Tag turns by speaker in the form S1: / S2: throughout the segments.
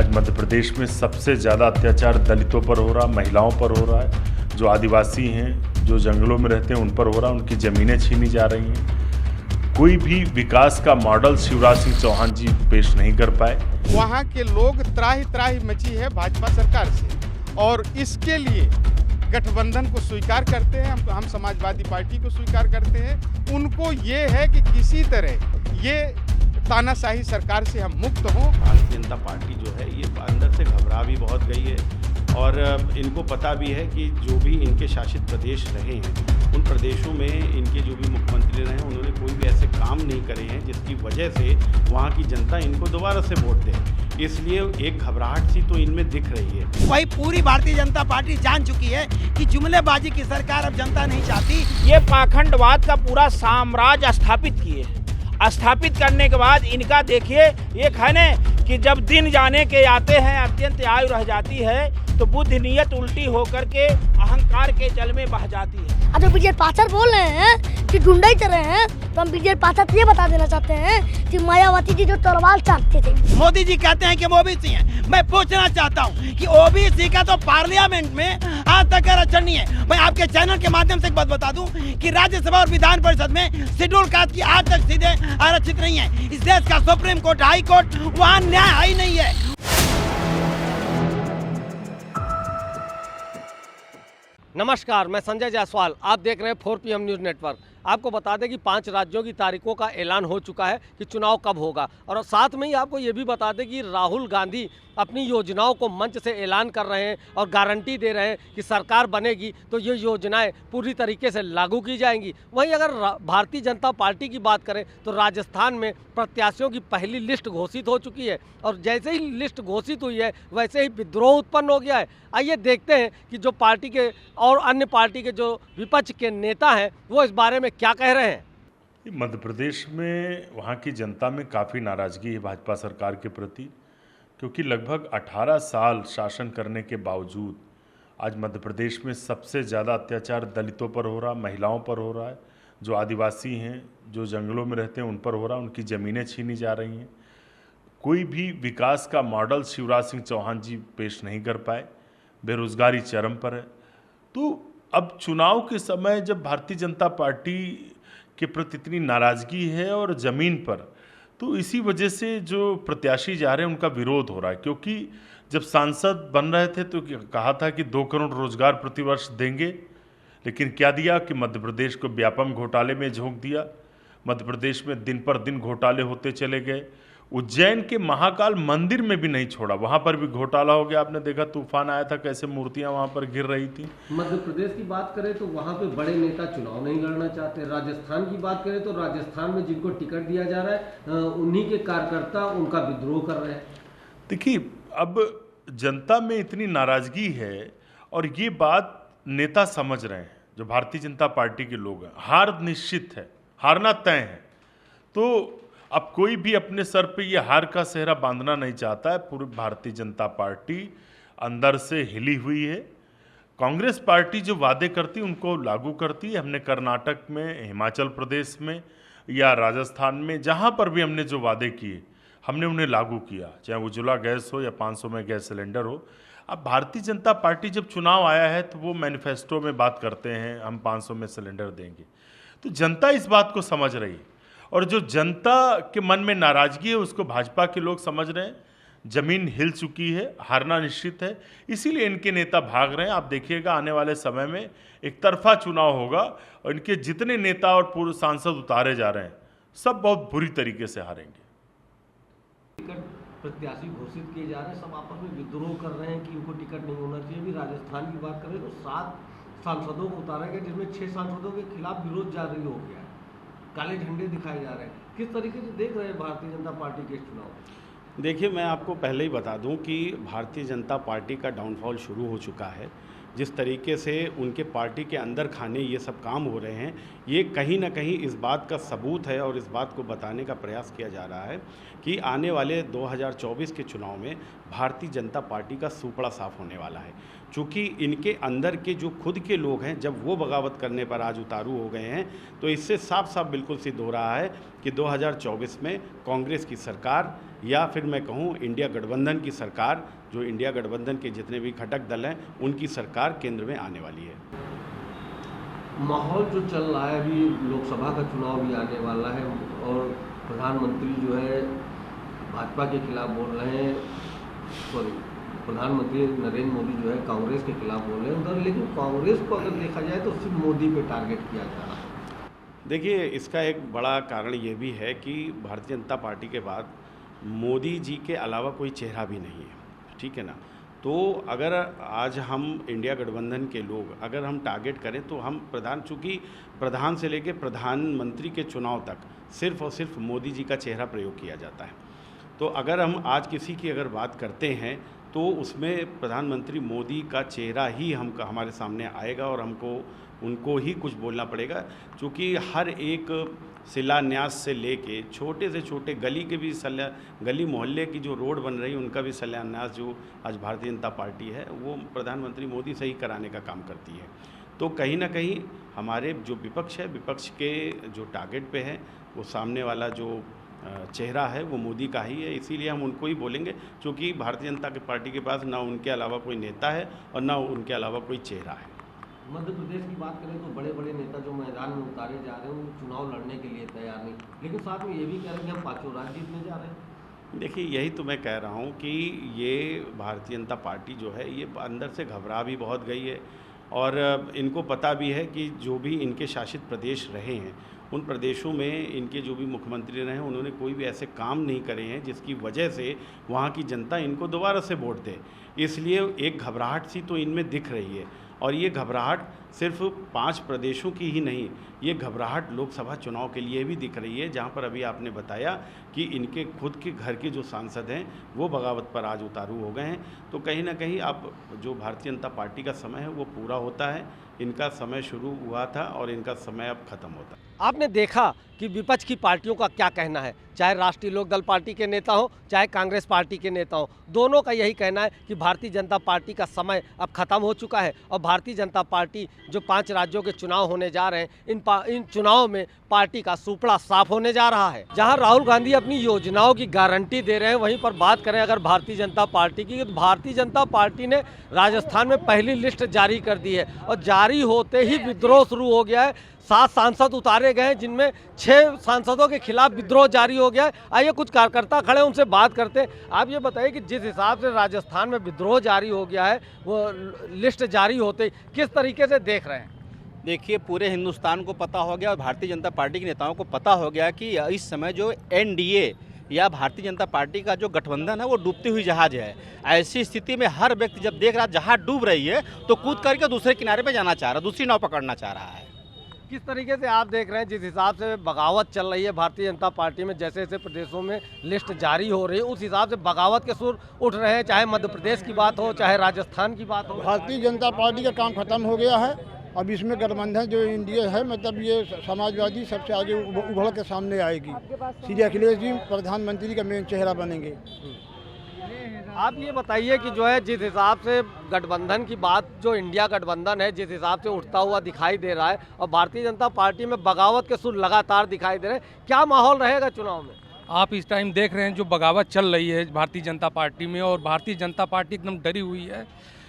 S1: आज मध्य प्रदेश में सबसे ज़्यादा अत्याचार दलितों पर हो रहा, महिलाओं पर हो रहा है, जो आदिवासी हैं, जो जंगलों में रहते हैं उन पर हो रहा है, उनकी ज़मीनें छीनी जा रही हैं। कोई भी विकास का मॉडल शिवराज सिंह चौहान जी पेश नहीं कर पाए।
S2: वहाँ के लोग त्राही त्राही मची है भाजपा सरकार से, और इसके लिए गठबंधन को स्वीकार करते हैं। हम समाजवादी पार्टी को स्वीकार करते हैं। उनको ये है कि किसी तरह ये तानाशाही सरकार से हम मुक्त हों।
S3: भारतीय जनता पार्टी जो है ये अंदर से घबरा भी बहुत गई है, और इनको पता भी है कि जो भी इनके शासित प्रदेश रहे हैं उन प्रदेशों में इनके जो भी मुख्यमंत्री रहे हैं उन्होंने कोई भी ऐसे काम नहीं करे हैं जिसकी वजह से वहाँ की जनता इनको दोबारा से वोट दे। इसलिए एक घबराहट सी तो इनमें दिख रही है।
S4: वही पूरी भारतीय जनता पार्टी जान चुकी है कि जुमलेबाजी की सरकार अब जनता नहीं चाहती।
S5: ये पाखंडवाद का पूरा साम्राज्य स्थापित किए, स्थापित करने के बाद इनका देखिए एक है न कि जब दिन जाने के आते हैं अत्यंत आयु रह जाती है तो बुद्धि नियत उल्टी होकर के अहंकार के जल में बह जाती है।
S6: अब बीजेपी पाठक बोल रहे हैं कि गुंडा कर रहे हैं, तो हम बीजेपी पाठक ये बता देना चाहते हैं कि मायावती जी जो तलवार चाटते थे।
S4: मोदी जी कहते हैं कि वो ओबीसी हैं। मैं पूछना चाहता हूँ कि ओबीसी का तो पार्लियामेंट में आज तक आरक्षण नहीं है। मैं आपके चैनल के माध्यम से एक बात बता दूं कि राज्यसभा और विधान परिषद में शेड्यूल कास्ट की आज तक सीधे आरक्षित नहीं है। इस देश का सुप्रीम कोर्ट, हाई कोर्ट, वहाँ न्याय ही नहीं है।
S7: नमस्कार, मैं संजय जायसवाल, आप देख रहे हैं 4PM न्यूज़ नेटवर्क। आपको बता दें कि 5 राज्यों की तारीखों का ऐलान हो चुका है कि चुनाव कब होगा, और साथ में ही आपको ये भी बता दें कि राहुल गांधी अपनी योजनाओं को मंच से ऐलान कर रहे हैं और गारंटी दे रहे हैं कि सरकार बनेगी तो ये योजनाएं पूरी तरीके से लागू की जाएंगी। वहीं अगर भारतीय जनता पार्टी की बात करें तो राजस्थान में प्रत्याशियों की पहली लिस्ट घोषित हो चुकी है, और जैसे ही लिस्ट घोषित हुई है वैसे ही विद्रोह उत्पन्न हो गया है। आइए देखते हैं कि जो पार्टी के और अन्य पार्टी के जो विपक्ष के नेता हैं वो इस बारे में क्या कह रहे हैं।
S1: मध्य प्रदेश में वहाँ की जनता में काफ़ी नाराज़गी है भाजपा सरकार के प्रति, क्योंकि लगभग 18 साल शासन करने के बावजूद आज मध्य प्रदेश में सबसे ज़्यादा अत्याचार दलितों पर हो रहा, महिलाओं पर हो रहा है, जो आदिवासी हैं, जो जंगलों में रहते हैं उन पर हो रहा है, उनकी ज़मीनें छीनी जा रही हैं। कोई भी विकास का मॉडल शिवराज सिंह चौहान जी पेश नहीं कर पाए। बेरोजगारी चरम पर है। तो अब चुनाव के समय जब भारतीय जनता पार्टी के प्रति इतनी नाराज़गी है और ज़मीन पर, तो इसी वजह से जो प्रत्याशी जा रहे हैं उनका विरोध हो रहा है। क्योंकि जब सांसद बन रहे थे तो कहा था कि 2 करोड़ रोजगार प्रतिवर्ष देंगे, लेकिन क्या दिया कि मध्य प्रदेश को व्यापम घोटाले में झोंक दिया। मध्य प्रदेश में दिन पर दिन घोटाले होते चले गए। उज्जैन के महाकाल मंदिर में भी नहीं छोड़ा, वहाँ पर भी घोटाला हो गया। आपने देखा तूफान आया था, कैसे मूर्तियाँ वहाँ पर गिर रही थी।
S8: मध्य प्रदेश की बात करें तो वहाँ पे बड़े नेता चुनाव नहीं लड़ना चाहते। राजस्थान की बात करें तो राजस्थान में जिनको टिकट दिया जा रहा है उन्हीं के कार्यकर्ता उनका विद्रोह कर रहे हैं।
S1: देखिए, अब जनता में इतनी नाराज़गी है और ये बात नेता समझ रहे हैं, जो भारतीय जनता पार्टी के लोग हैं। हार निश्चित है, हारना तय है। तो अब कोई भी अपने सर पे ये हार का सेहरा बांधना नहीं चाहता है। पूरी भारतीय जनता पार्टी अंदर से हिली हुई है। कांग्रेस पार्टी जो वादे करती है उनको लागू करती है। हमने कर्नाटक में, हिमाचल प्रदेश में या राजस्थान में, जहाँ पर भी हमने जो वादे किए हमने उन्हें लागू किया, चाहे उज्ज्वला गैस हो या 500 में गैस सिलेंडर हो। अब भारतीय जनता पार्टी जब चुनाव आया है तो वो मैनिफेस्टो में बात करते हैं हम 500 में सिलेंडर देंगे। तो जनता इस बात को समझ रही है, और जो जनता के मन में नाराज़गी है उसको भाजपा के लोग समझ रहे हैं। जमीन हिल चुकी है, हारना निश्चित है, इसीलिए इनके नेता भाग रहे हैं। आप देखिएगा आने वाले समय में एक तरफा चुनाव होगा और इनके जितने नेता और पूर्व सांसद उतारे जा रहे हैं सब बहुत बुरी तरीके से हारेंगे।
S8: टिकट प्रत्याशी घोषित किए जा रहे हैं, सब आपस में विद्रोह कर रहे हैं कि इनको टिकट नहीं होना चाहिए। अभी राजस्थान की बात करें तो 7 सांसदों को उतारा गया, जिसमें 6 सांसदों के खिलाफ विरोध जारी हो गया, काले झंडे दिखाए जा रहे हैं। किस तरीके से देख रहे हैं भारतीय जनता पार्टी के चुनाव?
S3: देखिए, मैं आपको पहले ही बता दूं कि भारतीय जनता पार्टी का डाउनफॉल शुरू हो चुका है। जिस तरीके से उनके पार्टी के अंदर खाने ये सब काम हो रहे हैं, ये कहीं ना कहीं इस बात का सबूत है और इस बात को बताने का प्रयास किया जा रहा है कि आने वाले 2024 के चुनाव में भारतीय जनता पार्टी का सुपड़ा साफ होने वाला है। चूँकि इनके अंदर के जो खुद के लोग हैं, जब वो बगावत करने पर आज उतारू हो गए हैं, तो इससे साफ साफ बिल्कुल सिद्ध हो रहा है कि 2024 में कांग्रेस की सरकार या फिर मैं कहूँ इंडिया गठबंधन की सरकार, जो इंडिया गठबंधन के जितने भी घटक दल हैं उनकी सरकार केंद्र में आने वाली है।
S8: माहौल जो चल रहा है, अभी लोकसभा का चुनाव भी आने वाला है और प्रधानमंत्री जो है भाजपा के खिलाफ बोल रहे हैं, सॉरी प्रधानमंत्री नरेंद्र मोदी जो है कांग्रेस के खिलाफ बोल रहे हैं उधर, लेकिन कांग्रेस को अगर देखा जाए तो सिर्फ मोदी पे टारगेट किया जा रहा है।
S3: देखिए, इसका एक बड़ा कारण ये भी है कि भारतीय जनता पार्टी के बाद मोदी जी के अलावा कोई चेहरा भी नहीं है, ठीक है ना। तो अगर आज हम इंडिया गठबंधन के लोग अगर हम टारगेट करें तो हम चूँकि प्रधान से लेकर प्रधानमंत्री के चुनाव तक सिर्फ और सिर्फ मोदी जी का चेहरा प्रयोग किया जाता है। तो अगर हम आज किसी की अगर बात करते हैं तो उसमें प्रधानमंत्री मोदी का चेहरा ही हमारे सामने आएगा और हमको उनको ही कुछ बोलना पड़ेगा, क्योंकि हर एक शिलान्यास से लेके छोटे से छोटे गली मोहल्ले की जो रोड बन रही है उनका भी शिलान्यास जो आज भारतीय जनता पार्टी है वो प्रधानमंत्री मोदी से ही कराने का काम करती है। तो कहीं ना कहीं हमारे जो विपक्ष है, विपक्ष के जो टारगेट पे है वो सामने वाला जो चेहरा है वो मोदी का ही है, इसीलिए हम उनको ही बोलेंगे, क्योंकि भारतीय जनता पार्टी के पास ना उनके अलावा कोई नेता है और ना उनके अलावा कोई चेहरा है।
S8: मध्य प्रदेश की बात करें तो बड़े बड़े नेता जो मैदान में उतारे जा रहे हैं वो चुनाव लड़ने के लिए तैयार नहीं, लेकिन साथ में ये भी कह रहे हैं कि हम 5 राज्य जीतने जा रहे हैं।
S3: देखिए, यही तो मैं कह रहा हूँ कि ये भारतीय जनता पार्टी जो है ये अंदर से घबरा भी बहुत गई है और इनको पता भी है कि जो भी इनके शासित प्रदेश रहे हैं उन प्रदेशों में इनके जो भी मुख्यमंत्री रहे हैं उन्होंने कोई भी ऐसे काम नहीं करे हैं जिसकी वजह से वहाँ की जनता इनको दोबारा से वोट दे। इसलिए एक घबराहट सी तो इनमें दिख रही है और ये घबराहट सिर्फ 5 प्रदेशों की ही नहीं, ये घबराहट लोकसभा चुनाव के लिए भी दिख रही है, जहाँ पर अभी आपने बताया कि इनके खुद के घर के जो सांसद हैं वो बगावत पर आज उतारू हो गए हैं। तो कहीं ना कहीं अब जो भारतीय जनता पार्टी का समय है वो पूरा होता है, इनका समय शुरू हुआ था और इनका समय अब खत्म होता है।
S7: आपने देखा कि विपक्ष की पार्टियों का क्या कहना है, चाहे राष्ट्रीय लोकदल पार्टी के नेता हो चाहे कांग्रेस पार्टी के नेता हो, दोनों का यही कहना है कि भारतीय जनता पार्टी का समय अब खत्म हो चुका है और भारतीय जनता पार्टी जो 5 राज्यों के चुनाव होने जा रहे हैं इन चुनाव में पार्टी का सुपड़ा साफ होने जा रहा है। जहां राहुल गांधी अपनी योजनाओं की गारंटी दे रहे हैं, वहीं पर बात करें अगर भारतीय जनता पार्टी की, तो भारतीय जनता पार्टी ने राजस्थान में पहली लिस्ट जारी कर दी है और जारी होते ही विद्रोह शुरू हो गया है। 7 सांसद उतारे गए हैं जिनमें 6 सांसदों के खिलाफ विद्रोह जारी हो गया है। आइए कुछ कार्यकर्ता खड़े उनसे बात करते हैं। आप ये बताइए कि जिस हिसाब से राजस्थान में विद्रोह जारी हो गया है वो लिस्ट जारी होते ही किस तरीके से देख रहे हैं?
S9: देखिए, पूरे हिंदुस्तान को पता हो गया और भारतीय जनता पार्टी के नेताओं को पता हो गया कि इस समय जो एनडीए या भारतीय जनता पार्टी का जो गठबंधन है वो डूबती हुई जहाज है। ऐसी स्थिति में हर व्यक्ति जब देख रहा जहाज डूब रही है तो कूद करके दूसरे किनारे पे जाना चाह रहा, दूसरी नाव पकड़ना चाह रहा है।
S7: किस तरीके से आप देख रहे हैं जिस हिसाब से बगावत चल रही है भारतीय जनता पार्टी में, जैसे जैसे प्रदेशों में लिस्ट जारी हो रही है उस हिसाब से बगावत के सुर उठ रहे हैं, चाहे मध्य प्रदेश की बात हो चाहे राजस्थान की बात हो?
S10: भारतीय जनता पार्टी का काम खत्म हो गया है। अब इसमें गठबंधन जो इंडिया है, मतलब ये समाजवादी सबसे आगे उभर के सामने आएगी। श्री अखिलेश जी प्रधानमंत्री का मेन चेहरा बनेंगे।
S7: आप ये बताइए कि जो है जिस हिसाब से गठबंधन की बात, जो इंडिया गठबंधन है जिस हिसाब से उठता हुआ दिखाई दे रहा है और भारतीय जनता पार्टी में बगावत के सुर लगातार दिखाई दे रहे हैं, क्या माहौल रहेगा चुनाव में?
S11: आप इस टाइम देख रहे हैं जो बगावत चल रही है भारतीय जनता पार्टी में और भारतीय जनता पार्टी एकदम डरी हुई है।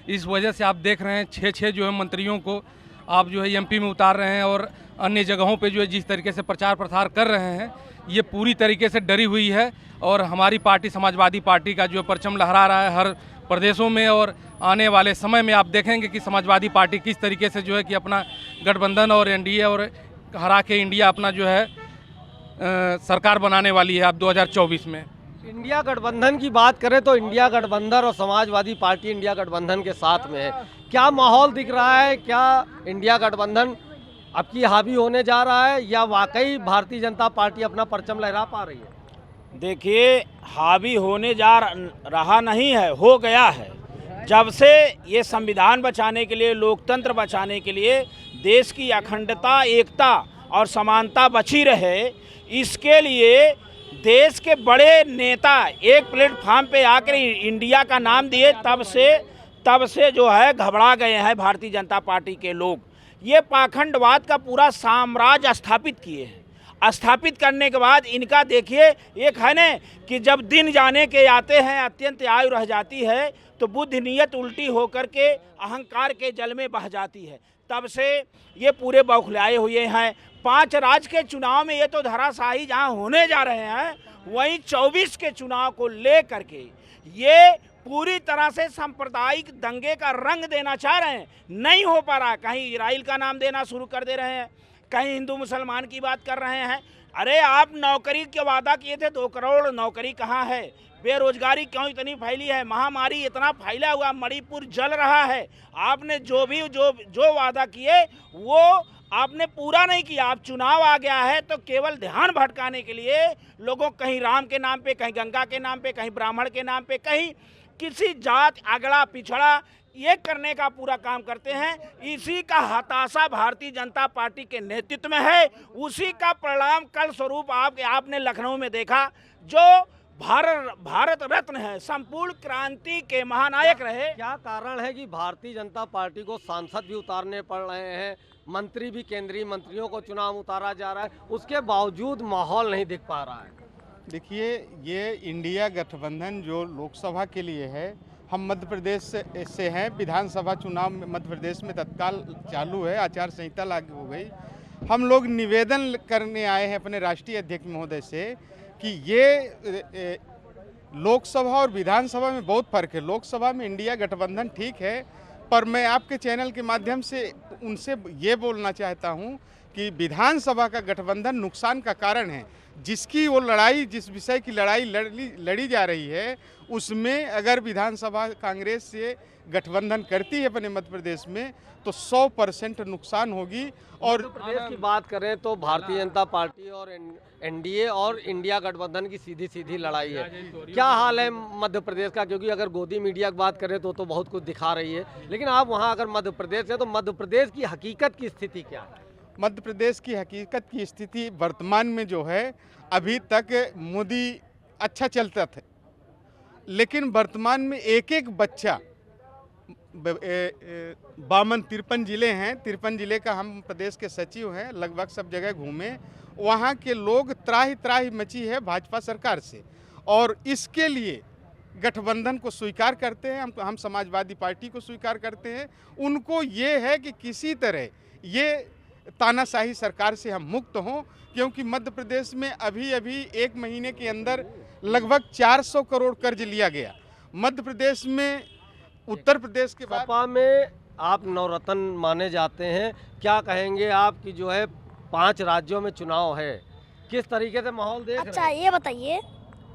S11: इस वजह से आप देख रहे हैं 6 जो है मंत्रियों को आप जो है एमपी में उतार रहे हैं और अन्य जगहों पे जो है जिस तरीके से प्रचार प्रसार कर रहे हैं ये पूरी तरीके से डरी हुई है और हमारी पार्टी समाजवादी पार्टी का जो परचम लहरा रहा है हर प्रदेशों में और आने वाले समय में आप देखेंगे कि समाजवादी पार्टी किस तरीके से जो है कि अपना गठबंधन और एनडीए और हरा के इंडिया अपना जो है सरकार बनाने वाली है अब 2024 में।
S7: इंडिया गठबंधन की बात करें तो इंडिया गठबंधन और समाजवादी पार्टी इंडिया गठबंधन के साथ में है, क्या माहौल दिख रहा है? क्या इंडिया गठबंधन अब की हावी होने जा रहा है या वाकई भारतीय जनता पार्टी अपना परचम लहरा पा रही है?
S5: देखिए, हावी होने जा रहा नहीं है, हो गया है। जब से ये संविधान बचाने के लिए, लोकतंत्र बचाने के लिए, देश की अखंडता, एकता और समानता बची रहे, इसके लिए देश के बड़े नेता एक प्लेटफार्म पे आकर इंडिया का नाम दिए, तब से जो है घबरा गए हैं भारतीय जनता पार्टी के लोग। ये पाखंडवाद का पूरा साम्राज्य स्थापित किए हैं। स्थापित करने के बाद इनका देखिए एक है न कि जब दिन जाने के आते हैं अत्यंत आयु रह जाती है तो बुद्धि नियत उल्टी होकर के अहंकार के जल में बह जाती है। तब से ये पूरे बौखलाए हुए हैं। 5 राज्य के चुनाव में ये तो धराशाही जहां होने जा रहे हैं, वहीं 24 के चुनाव को लेकर के ये पूरी तरह से सांप्रदायिक दंगे का रंग देना चाह रहे हैं। नहीं हो पा रहा। कहीं इजराइल का नाम देना शुरू कर दे रहे हैं, कहीं हिंदू मुसलमान की बात कर रहे हैं। अरे आप नौकरी के वादा किए थे, 2 करोड़ नौकरी कहाँ है? बेरोजगारी क्यों इतनी फैली है? महामारी इतना फैला हुआ, मणिपुर जल रहा है। आपने जो वादा किए वो आपने पूरा नहीं किया। आप चुनाव आ गया है तो केवल ध्यान भटकाने के लिए लोगों कहीं राम के नाम पे, कहीं गंगा के नाम पे, कहीं ब्राह्मण के नाम पे, कहीं किसी जात अगड़ा पिछड़ा ये करने का पूरा काम करते हैं। इसी का हताशा भारतीय जनता पार्टी के नेतृत्व में है। उसी का परिणाम कल स्वरूप आपने लखनऊ में देखा। जो भारत रत्न है, संपूर्ण क्रांति के महानायक रहे।
S7: क्या कारण है कि भारतीय जनता पार्टी को सांसद भी उतारने पड़ रहे हैं, मंत्री भी, केंद्रीय मंत्रियों को चुनाव उतारा जा रहा है, उसके बावजूद माहौल नहीं दिख पा रहा है?
S2: देखिए, ये इंडिया गठबंधन जो लोकसभा के लिए है, हम मध्य प्रदेश से हैं। विधानसभा चुनाव में मध्य प्रदेश में तत्काल चालू है, आचार संहिता लागू हो गई। हम लोग निवेदन करने आए हैं अपने राष्ट्रीय अध्यक्ष महोदय से कि ये लोकसभा और विधानसभा में बहुत फर्क है। लोकसभा में इंडिया गठबंधन ठीक है, पर मैं आपके चैनल के माध्यम से उनसे ये बोलना चाहता हूँ कि विधानसभा का गठबंधन नुकसान का कारण है। जिसकी वो लड़ाई, जिस विषय की लड़ाई लड़ी जा रही है, उसमें अगर विधानसभा कांग्रेस से गठबंधन करती है अपने मध्य प्रदेश में तो 100% नुकसान होगी। और
S7: प्रदेश की बात करें तो भारतीय जनता पार्टी और एनडीए और इंडिया गठबंधन की सीधी लड़ाई है। क्या हाल है मध्य प्रदेश का? क्योंकि अगर गोदी मीडिया की बात करें तो बहुत कुछ दिखा रही है, लेकिन आप वहाँ अगर मध्य प्रदेश है तो मध्य प्रदेश की हकीकत की स्थिति क्या है?
S2: मध्य प्रदेश की हकीकत की स्थिति वर्तमान में जो है, अभी तक मोदी अच्छा चलता था, लेकिन वर्तमान में एक बच्चा 53 जिले हैं, 53 जिले का हम प्रदेश के सचिव हैं, लगभग सब जगह घूमे। वहाँ के लोग त्राही मची है भाजपा सरकार से, और इसके लिए गठबंधन को स्वीकार करते हैं। हम समाजवादी पार्टी को स्वीकार करते हैं। उनको ये है कि किसी तरह ये तानाशाही सरकार से हम मुक्त हों, क्योंकि मध्य प्रदेश में अभी 1 महीने के अंदर लगभग 400 करोड़ कर्ज लिया गया। मध्य प्रदेश में उत्तर प्रदेश के बाद
S7: सपा में आप नवरत्न माने जाते हैं, क्या कहेंगे आप कि जो है 5 राज्यों में चुनाव है, किस तरीके से माहौल देख
S6: अच्छा ये बताइए,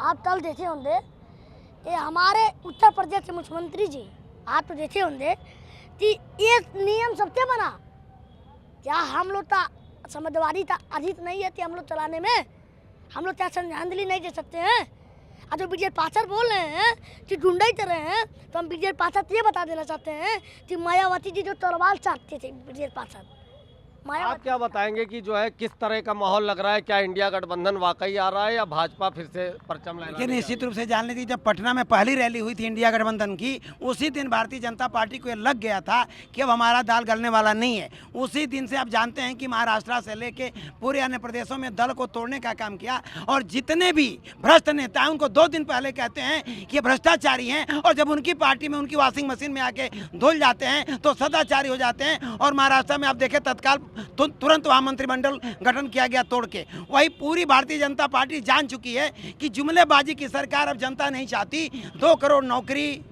S6: आप कल देखे होंगे ये हमारे उत्तर प्रदेश के मुख्यमंत्री जी, आप तो देखे होंगे कि एक नियम सबसे बना। क्या हम लोग का समाजवादी था अधिक नहीं है कि हम लोग चलाने में, हम लोग क्या श्रद्धांजलि नहीं दे सकते हैं? और जो विजय पाठक बोल रहे हैं कि गुंडाई कर रहे हैं, तो हम विजय पाठक ये बता देना चाहते हैं कि मायावती जी जो तलवार चाटते थे, विजय पाठक
S7: आप क्या बताएंगे कि जो है किस तरह का माहौल लग रहा है? क्या इंडिया गठबंधन वाकई आ रहा है या भाजपा फिर से परचम लहरा रही है?
S4: निश्चित रूप से जान लीजिए, जब पटना में पहली रैली हुई थी इंडिया गठबंधन की, उसी दिन भारतीय जनता पार्टी को ये लग गया था कि अब हमारा दाल गलने वाला नहीं है। उसी दिन से आप जानते हैं कि महाराष्ट्र से लेके पूरे अन्य प्रदेशों में दल को तोड़ने का काम किया, और जितने भी भ्रष्ट नेता हैं उनको 2 दिन पहले कहते हैं कि ये भ्रष्टाचारी हैं, और जब उनकी पार्टी में उनकी वॉशिंग मशीन में आके धुल जाते हैं तो सदाचारी हो जाते हैं। और महाराष्ट्र में आप देखें तत्काल तुरंत वहाँ मंत्रिमंडल गठन किया गया तोड़ के। वही पूरी भारतीय जनता पार्टी जान चुकी है कि जुमलेबाजी की सरकार अब जनता नहीं चाहती। 2 करोड़ नौकरी,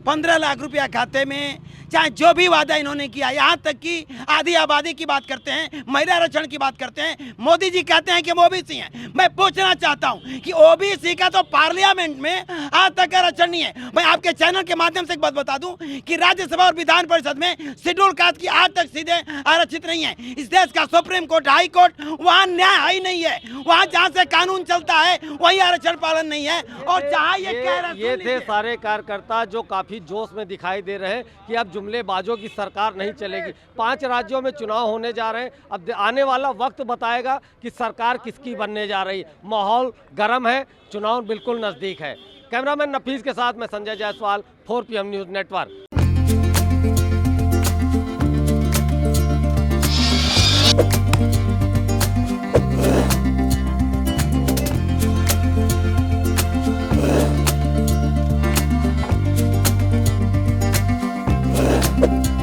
S4: 15 लाख रुपया खाते में, चाहे जो भी वादा इन्होंने किया, यहाँ तक कि आधी आबादी की बात करते हैं, महिला आरक्षण की बात करते हैं। मोदी जी कहते हैं कि हम ओबीसी हैं। मैं पूछना चाहता हूँ कि ओबीसी का तो पार्लियामेंट में आज तक आरक्षण नहीं है। मैं आपके चैनल के माध्यम से एक बात बता दूं कि राज्यसभा और विधान परिषद में शेड्यूल कास्ट की आज तक सीधे आरक्षित नहीं है। इस देश का सुप्रीम कोर्ट, हाई कोर्ट, वहाँ न्याय ही नहीं है। वहाँ जहाँ से कानून चलता है वही आरक्षण पालन नहीं है। और जहाँ
S7: ये थे सारे कार्यकर्ता जो काफी जोश में दिखाई दे रहे हैं कि अब जुमलेबाजों की सरकार नहीं चलेगी। 5 राज्यों में चुनाव होने जा रहे हैं। अब आने वाला वक्त बताएगा कि सरकार किसकी बनने जा रही है। माहौल गर्म है, चुनाव बिल्कुल नजदीक है। कैमरामैन नफीस के साथ मैं Sanjay Jaiswal, 4PM news network.
S12: है।